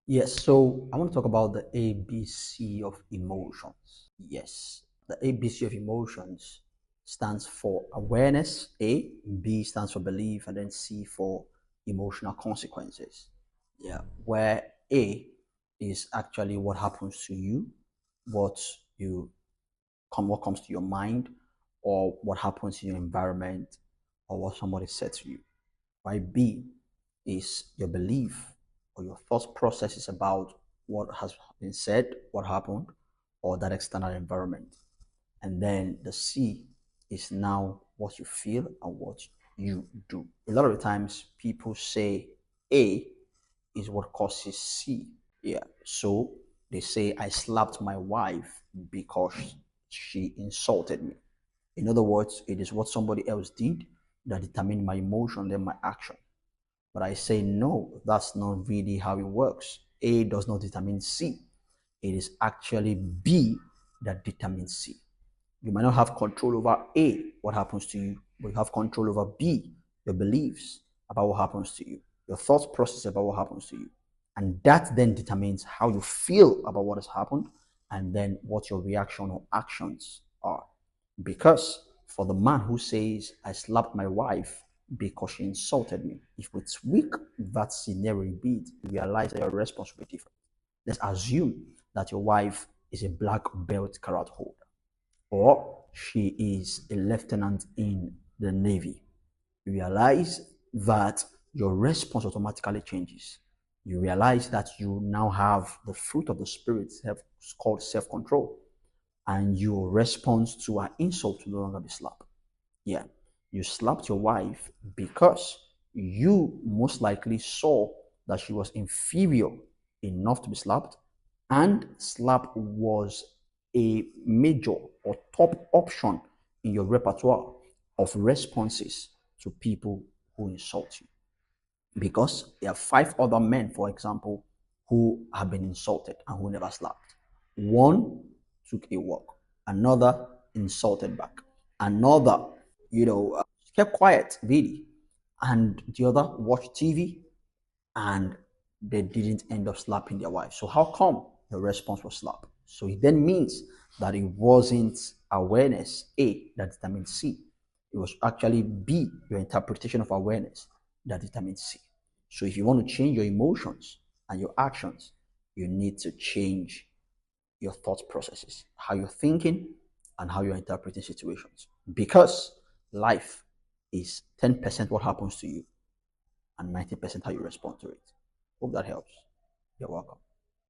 Yes, so I want to talk about the ABC of emotions. Yes, the ABC of emotions stands for awareness, A, B stands for belief, and then C for emotional consequences. Yeah, where A is actually what happens to you, what you what comes to your mind, or what happens in your environment, or what somebody said to you. Why B is your belief or your thought process is about what has been said, what happened, or that external environment. And then the C is now what you feel and what you do. A lot of the times people say A is what causes C. Yeah. So they say I slapped my wife because she insulted me. In other words, it is what somebody else did that determined my emotion, then my action. But I say, no, that's not really how it works. A does not determine C. It is actually B that determines C. You might not have control over A, what happens to you, but you have control over B, your beliefs about what happens to you, your thought process about what happens to you. And that then determines how you feel about what has happened and then what your reaction or actions are. Because for the man who says, I slapped my wife because she insulted me, if we tweak that scenario a bit, you realize that your response will be different. Let's assume that your wife is a black belt karate holder or she is a lieutenant in the Navy. You realize that your response automatically changes. You realize that you now have the fruit of the Spirit called self control, and your response to an insult will no longer be slap. Yeah, you slapped your wife because you most likely saw that she was inferior enough to be slapped, and slap was a major or top option in your repertoire of responses to people who insult you. Because there are five other men, for example, who have been insulted and who never slapped. One took a walk, another insulted back, another, kept quiet, really, and the other watched TV and they didn't end up slapping their wife. So how come the response was slap? So it then means that it wasn't awareness A that determined C. It was actually B, your interpretation of awareness, that determines C. So if you want to change your emotions and your actions, you need to change your thought processes, how you're thinking and how you're interpreting situations. Because life is 10% what happens to you and 90% how you respond to it. Hope that helps. You're welcome.